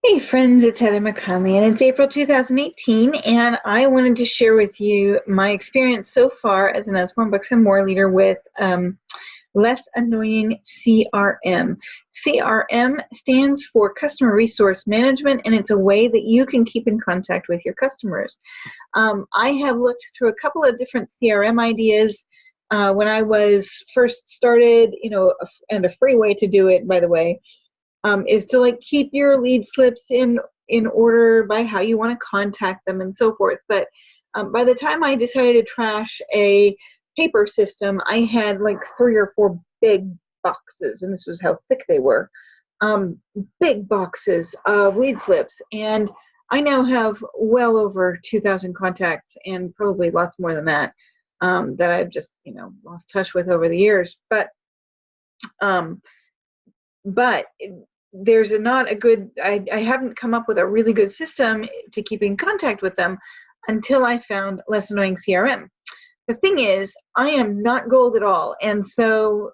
Hey friends, it's Heather McConley, and it's April 2018, and I wanted to share with you my experience so far as an Usborne Books and More leader with Less Annoying CRM. CRM stands for Customer Resource Management, and it's a way that you can keep in contact with your customers. I have looked through a couple of different CRM ideas when I was first started, and a free way to do it, by the way, is to keep your lead slips in order by how you want to contact them and so forth. But by the time I decided to trash a paper system, I had 3 or 4 big boxes, and this was how thick they were, big boxes of lead slips. And I now have well over 2,000 contacts, and probably lots more than that, that I've just, lost touch with over the years. But there's not a good, I haven't come up with a really good system to keep in contact with them until I found Less Annoying CRM. The thing is, I am not gold at all. And so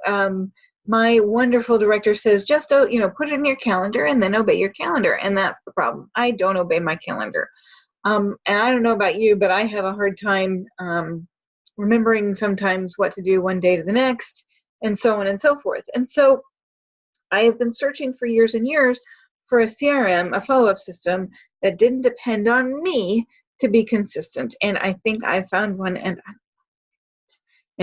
my wonderful director says, just, put it in your calendar and then obey your calendar. And that's the problem. I don't obey my calendar. And I don't know about you, but I have a hard time remembering sometimes what to do one day to the next, and so on and so forth. And so I have been searching for years and years for a CRM, a follow-up system that didn't depend on me to be consistent. And I think I found one, and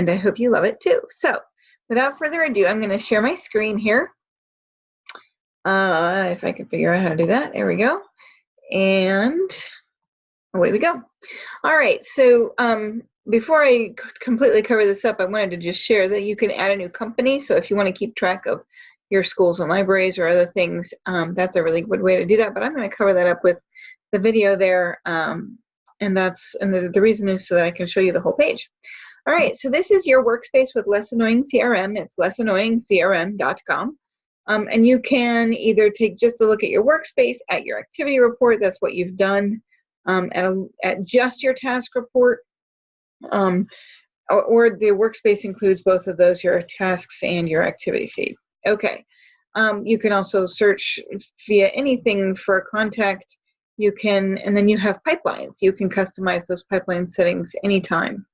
I hope you love it too. So without further ado, I'm going to share my screen here. If I can figure out how to do that. There we go. And away we go. All right. So before I completely cover this up, I wanted to just share that you can add a new company. So if you want to keep track of your schools and libraries or other things, that's a really good way to do that. But I'm going to cover that up with the video there, and the reason is so that I can show you the whole page. All right, so this is your workspace with Less Annoying CRM. It's lessannoyingcrm.com, and you can either take just a look at your workspace, at your activity report. That's what you've done, at just your task report, or the workspace includes both of those, your tasks and your activity feed. Okay, you can also search via anything for a contact. You can, and then you have pipelines. You can customize those pipeline settings anytime.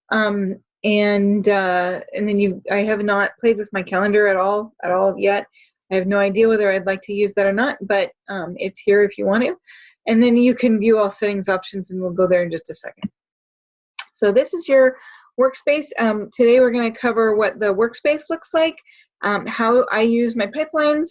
And then I have not played with my calendar at all yet. I have no idea whether I'd like to use that or not, but it's here if you want to. And then you can view all settings options, and we'll go there in just a second. So this is your workspace. Today we're going to cover what the workspace looks like, how I use my pipelines,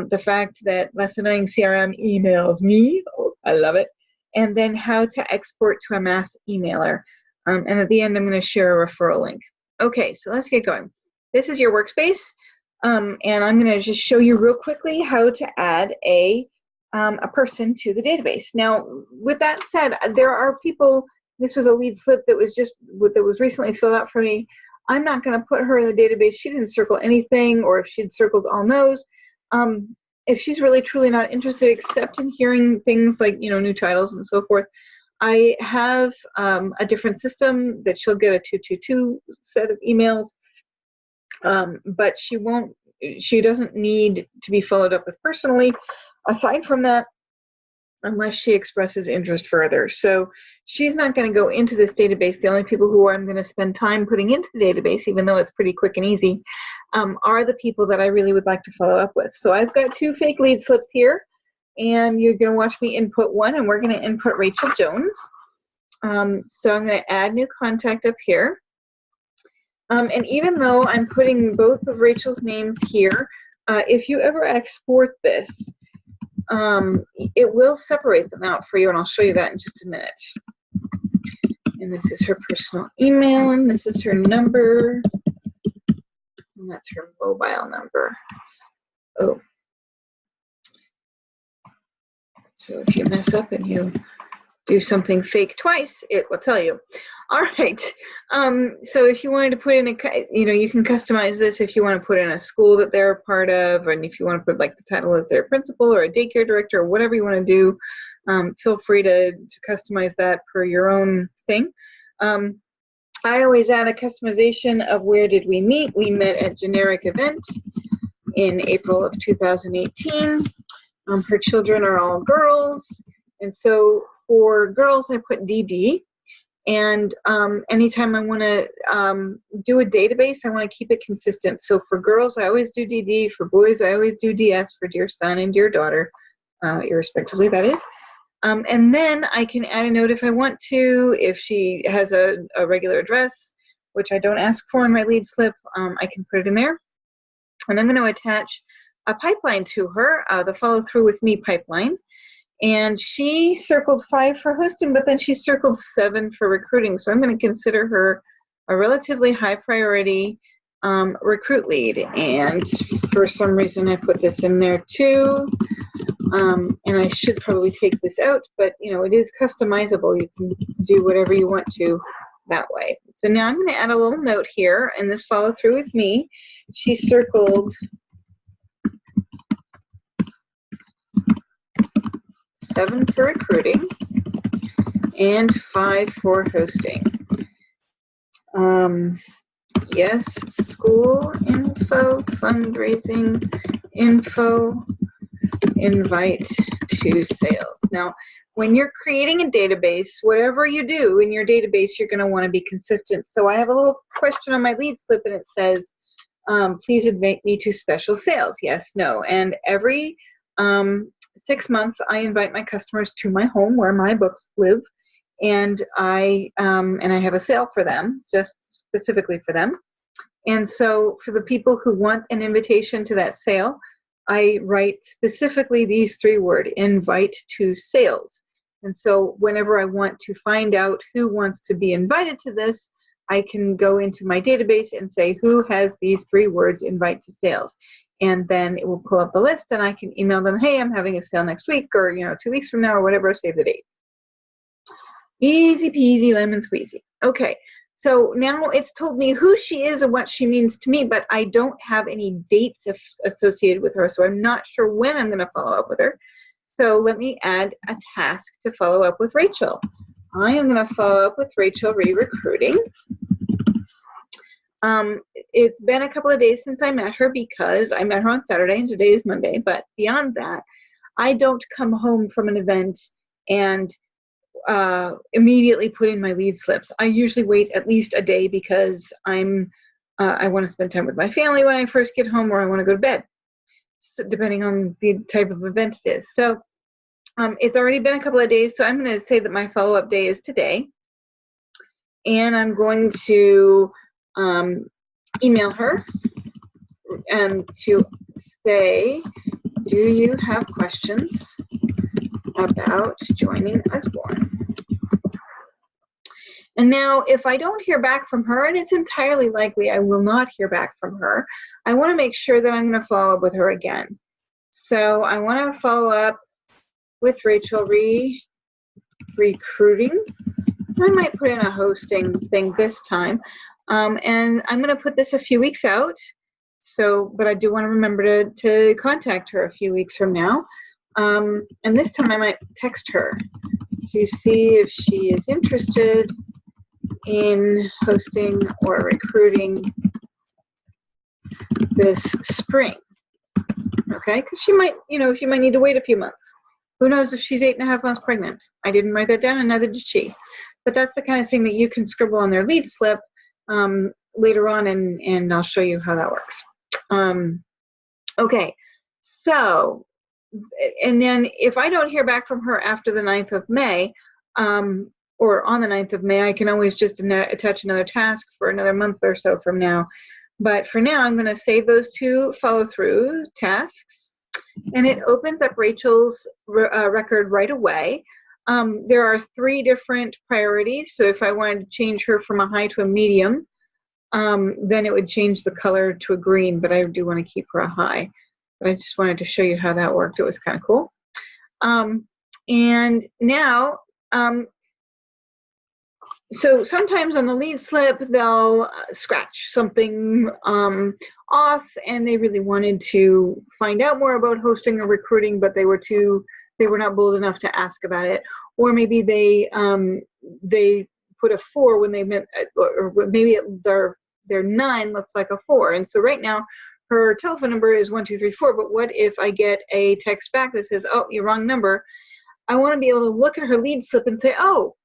the fact that Less Annoying CRM emails me, oh, I love it, and then how to export to a mass emailer. And at the end, I'm going to share a referral link. Okay, so let's get going. This is your workspace, and I'm going to just show you real quickly how to add a person to the database. Now, with that said, there are people. This was a lead slip that was recently filled out for me. I'm not going to put her in the database. She didn't circle anything, or if she'd circled all no's. If she's really truly not interested except in hearing things like, new titles and so forth, I have a different system that she'll get a 222 set of emails, but she doesn't need to be followed up with personally, aside from that, unless she expresses interest further. So she's not going to go into this database. The only people who I'm going to spend time putting into the database, even though it's pretty quick and easy, are the people that I really would like to follow up with. So I've got 2 fake lead slips here, and you're going to watch me input one, and we're going to input Rachel Jones. So I'm going to add new contact up here. And even though I'm putting both of Rachel's names here, if you ever export this, it will separate them out for you, and I'll show you that in just a minute. And this is her personal email, and this is her number, and that's her mobile number. Oh. So if you mess up and you do something fake twice, it will tell you. All right. So if you wanted to put in you can customize this if you want to put in a school that they're a part of, and if you want to put the title of their principal or a daycare director or whatever you want to do, feel free to customize that per your own thing. I always add a customization of where did we meet. We met at generic event in April of 2018. Her children are all girls, and so for girls, I put DD. And anytime I want to do a database, I want to keep it consistent. So for girls, I always do DD. For boys, I always do DS for dear son and dear daughter, irrespectively, that is. And then I can add a note if I want to. If she has a regular address, which I don't ask for in my lead slip, I can put it in there. And I'm going to attach a pipeline to her, the follow through with me pipeline. And she circled 5 for hosting, but then she circled 7 for recruiting. So I'm going to consider her a relatively high priority recruit lead. And for some reason, I put this in there too. And I should probably take this out, but it is customizable. You can do whatever you want to that way. So now I'm going to add a little note here, and this follow through with me. She circled 7 for recruiting and 5 for hosting. Yes, school info, fundraising info, invite to sales. Now, when you're creating a database, whatever you do in your database, you're going to want to be consistent. So I have a little question on my lead slip, and it says, please invite me to special sales. Yes, no. And every 6 months, I invite my customers to my home where my books live, and I have a sale for them, just specifically for them. And so for the people who want an invitation to that sale, I write specifically these 3 words, invite to sales. And so whenever I want to find out who wants to be invited to this, I can go into my database and say, who has these 3 words, invite to sales? And then it will pull up the list, and I can email them, hey, I'm having a sale next week, or 2 weeks from now, or whatever, save the date. Easy peasy lemon squeezy. Okay, so now it's told me who she is and what she means to me, but I don't have any dates associated with her, so I'm not sure when I'm going to follow up with her. So let me add a task to follow up with Rachel. I am going to follow up with Rachel re-recruiting. It's been a couple of days since I met her because I met her on Saturday and today is Monday, but beyond that, I don't come home from an event and immediately put in my lead slips. I usually wait at least a day because I want to spend time with my family when I first get home, or I want to go to bed, so depending on the type of event it is. So it's already been a couple of days, so I'm going to say that my follow-up day is today, and I'm going to email her to say, do you have questions about joining Usborne? And now, if I don't hear back from her, and it's entirely likely I will not hear back from her, I want to make sure that I'm going to follow up with her again. So I want to follow up with Rachel recruiting. I might put in a hosting thing this time. And I'm going to put this a few weeks out. So, but I do want to remember to contact her a few weeks from now. And this time I might text her to see if she is interested in hosting or recruiting this spring. Okay, because she might need to wait a few months. Who knows if she's 8.5 months pregnant? I didn't write that down, and neither did she. But that's the kind of thing that you can scribble on their lead slip later on, and I'll show you how that works. Okay, so, and then if I don't hear back from her after the 9th of May, or on the 9th of May, I can always just attach another task for another month or so from now. But for now, I'm going to save those 2 follow-through tasks, and it opens up Rachel's record right away. There are 3 different priorities, so if I wanted to change her from a high to a medium, then it would change the color to a green, but I do want to keep her a high. But I just wanted to show you how that worked. It was kind of cool. And now, so sometimes on the lead slip, they'll scratch something off, and they really wanted to find out more about hosting or recruiting, but they were not bold enough to ask about it. Or maybe they put a 4 when they meant, or maybe their 9 looks like a 4. And so right now, her telephone number is 1234, but what if I get a text back that says, oh, you're wrong number? I want to be able to look at her lead slip and say, oh,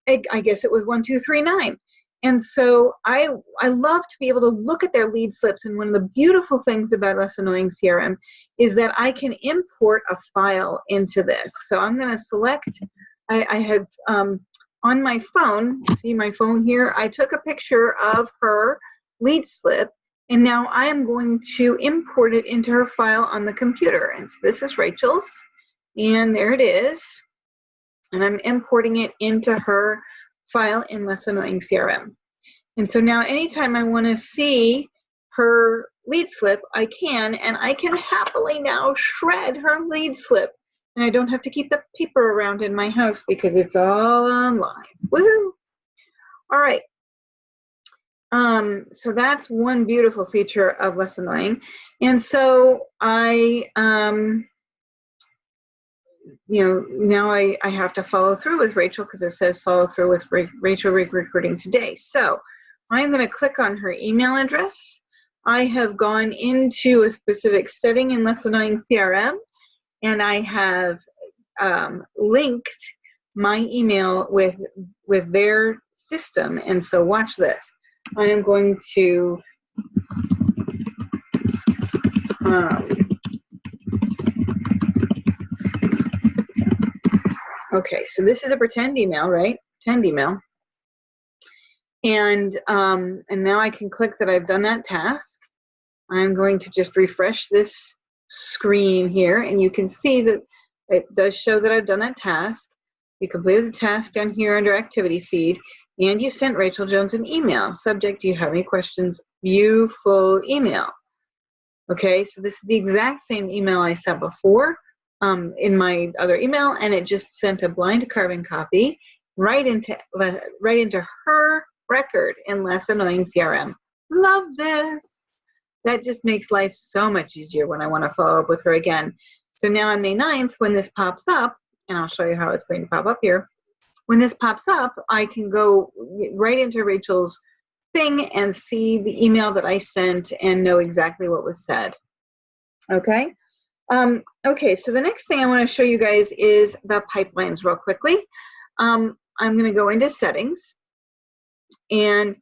I guess it was 1239. And so I love to be able to look at their lead slips. And one of the beautiful things about Less Annoying CRM is that I can import a file into this. So I'm going to select, I have on my phone, see my phone here, I took a picture of her lead slip, and now I am going to import it into her file on the computer. And so this is Rachel's, and there it is. And I'm importing it into her file in Less Annoying CRM. And so now anytime I want to see her lead slip, I can, and I can happily now shred her lead slip. And I don't have to keep the paper around in my house because it's all online. Woohoo! All right. So that's one beautiful feature of Less Annoying. And so I, now I have to follow through with Rachel because it says follow through with Rachel recruiting today. So I'm going to click on her email address. I have gone into a specific setting in Less Annoying CRM, and I have linked my email with their system. And so watch this. I am going to okay, so this is a pretend email, right? Pretend email. And now I can click that I've done that task. I'm going to just refresh this screen here, and you can see that it does show that I've done that task. You completed the task down here under activity feed, and you sent Rachel Jones an email. Subject, do you have any questions? View full email. Okay, so this is the exact same email I sent before in my other email, and it just sent a blind carbon copy right into her record in Less Annoying CRM. Love this. That just makes life so much easier when I want to follow up with her again. So now on May 9th, when this pops up, and I'll show you how it's going to pop up here. When this pops up, I can go right into Rachel's thing and see the email that I sent and know exactly what was said. Okay. Okay, so the next thing I want to show you guys is the pipelines real quickly. I'm going to go into settings, and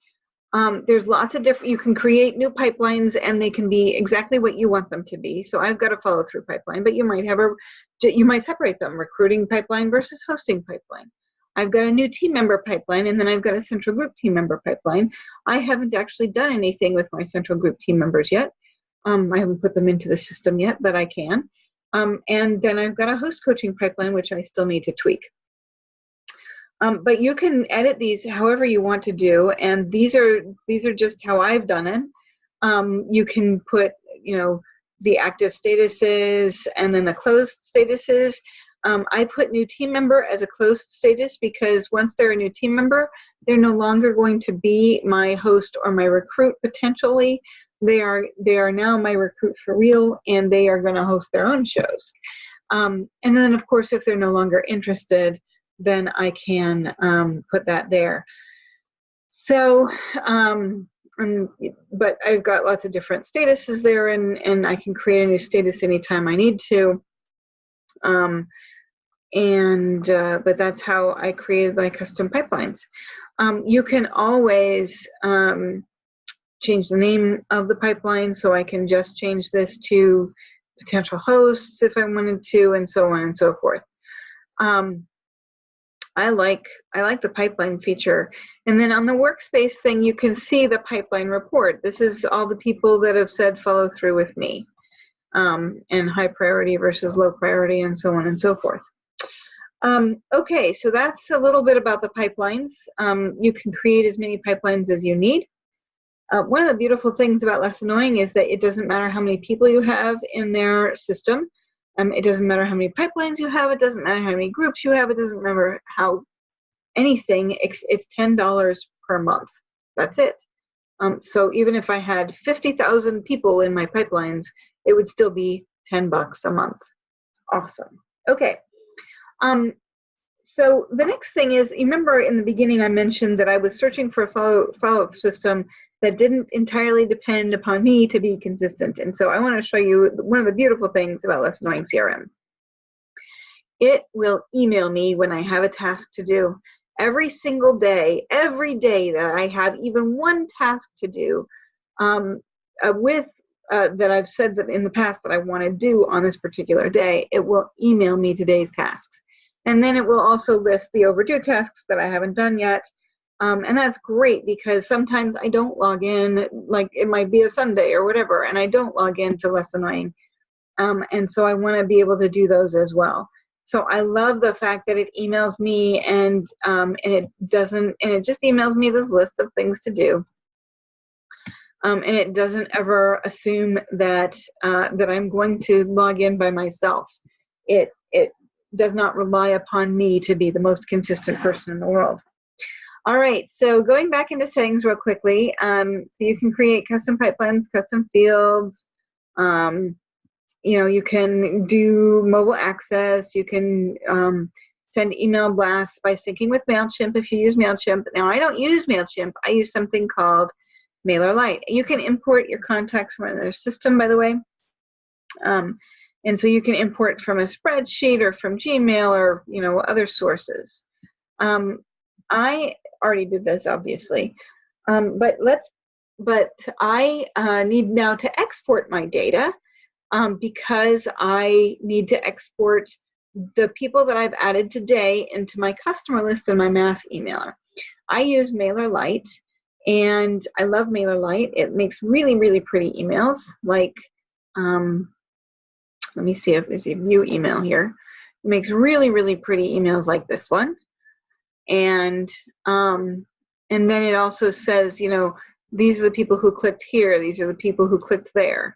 there's lots of different, you can create new pipelines and they can be exactly what you want them to be. So I've got a follow through pipeline, but you might separate them, recruiting pipeline versus hosting pipeline. I've got a new team member pipeline, and then I've got a central group team member pipeline. I haven't actually done anything with my central group team members yet. I haven't put them into the system yet, but I can. And then I've got a host coaching pipeline, which I still need to tweak. But you can edit these however you want to do, and these are just how I've done it. You can put, the active statuses and then the closed statuses. I put new team member as a closed status because once they're a new team member, they're no longer going to be my host or my recruit potentially. They are now my recruit for real, and they are going to host their own shows. And then, of course, if they're no longer interested, then I can put that there. So, but I've got lots of different statuses there, and I can create a new status anytime I need to. But that's how I created my custom pipelines. You can always change the name of the pipeline, so I can just change this to potential hosts if I wanted to, and so on and so forth. I like the pipeline feature. And then on the workspace thing, you can see the pipeline report. This is all the people that have said follow through with me, and high priority versus low priority, and so on and so forth. Okay, so that's a little bit about the pipelines. You can create as many pipelines as you need. One of the beautiful things about Less Annoying is that it doesn't matter how many people you have in their system. It doesn't matter how many pipelines you have. It doesn't matter how many groups you have. It doesn't matter how anything. It's $10 per month. That's it. So even if I had 50,000 people in my pipelines, it would still be $10 a month. It's awesome. Okay. So the next thing is, you remember in the beginning I mentioned that I was searching for a follow-up system that didn't entirely depend upon me to be consistent. And so I want to show you one of the beautiful things about Less Annoying CRM. It will email me when I have a task to do. Every single day, every day that I have even one task to do that I've said that in the past that I want to do on this particular day, it will email me today's tasks. And then it will also list the overdue tasks that I haven't done yet. And that's great because sometimes I don't log in, like it might be a Sunday or whatever, and I don't log in to Less Annoying. And so I want to be able to do those as well. So I love the fact that it emails me and it just emails me this list of things to do. And it doesn't ever assume that that I'm going to log in by myself. It does not rely upon me to be the most consistent person in the world. All right, so going back into settings real quickly, so you can create custom pipelines, custom fields. You can do mobile access. You can send email blasts by syncing with MailChimp if you use MailChimp. Now, I don't use MailChimp. I use something called MailerLite. You can import your contacts from another system, by the way. And so you can import from a spreadsheet or from Gmail or, other sources. I already did this, obviously. But I need now to export my data. Because I need to export the people that I've added today into my customer list and my mass emailer. I use MailerLite, and I love MailerLite. It makes really, really pretty emails. Like, let me see if there's a view email here. It makes really, really pretty emails like this one. And then it also says, these are the people who clicked here. These are the people who clicked there.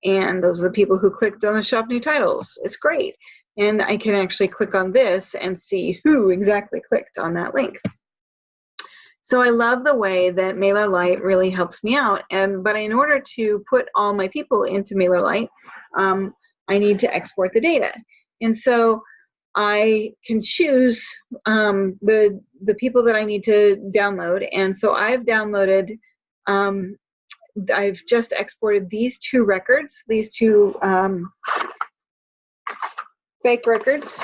And those are the people who clicked on the shop new titles. It's great. And I can actually click on this and see who exactly clicked on that link. So I love the way that MailerLite really helps me out. But in order to put all my people into MailerLite, I need to export the data. And so I can choose the people that I need to download. And so I've downloaded I've just exported these two records, these two fake records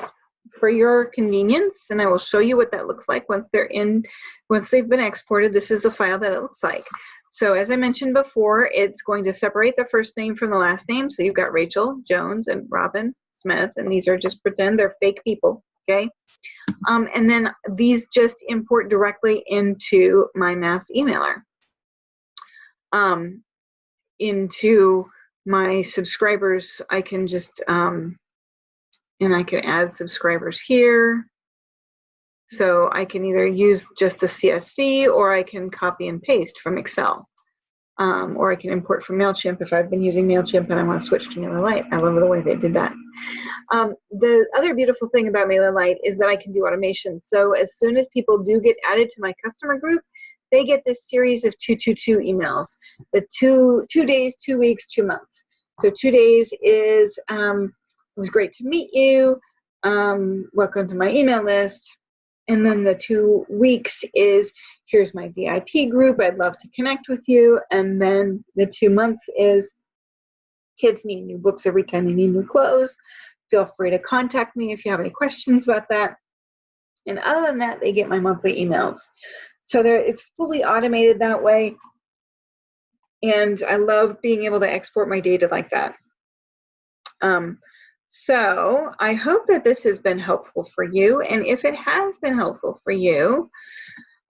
for your convenience, and I will show you what that looks like once they've been exported. This is the file that it looks like. So as I mentioned before, it's going to separate the first name from the last name. So you've got Rachel Jones and Robin Smith, and these are just pretend they're fake people, okay? And then these just import directly into my mass emailer. Into my subscribers, I can just, and I can add subscribers here. So I can either use just the CSV or I can copy and paste from Excel. Or I can import from MailChimp if I've been using MailChimp and I want to switch to MailerLite. I love the way they did that. The other beautiful thing about MailerLite is that I can do automation. So as soon as people do get added to my customer group, they get this series of 222 emails. The 2 days, 2 weeks, 2 months. So 2 days is, it was great to meet you. Welcome to my email list. And then the 2 weeks is, here's my VIP group. I'd love to connect with you. And then the 2 months is, kids need new books every time they need new clothes. Feel free to contact me if you have any questions about that. And other than that, they get my monthly emails. So it's fully automated that way. And I love being able to export my data like that. So I hope that this has been helpful for you. And if it has been helpful for you,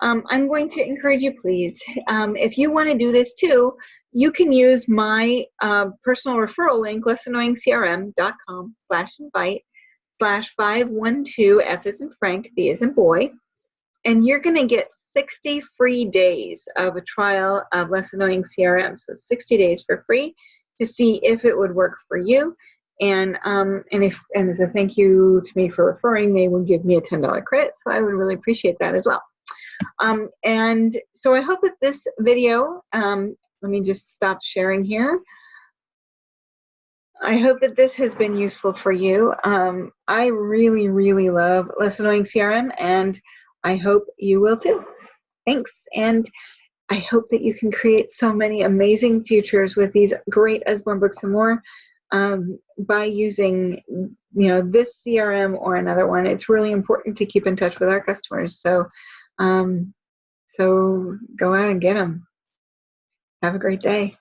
I'm going to encourage you, please, if you want to do this too, you can use my personal referral link, lessannoyingcrm.com/invite/512 F as in Frank, B as in boy. And you're going to get 60 free days of a trial of Less Annoying CRM. So 60 days for free to see if it would work for you. And as a thank you to me for referring, they will give me a $10 credit. So I would really appreciate that as well. And so I hope that this video, let me just stop sharing here. I hope that this has been useful for you. I really, really love Less Annoying CRM, and I hope you will too. Thanks. And I hope that you can create so many amazing futures with these great Usborne books and more by using, this CRM or another one. It's really important to keep in touch with our customers. So, so go out and get them. Have a great day.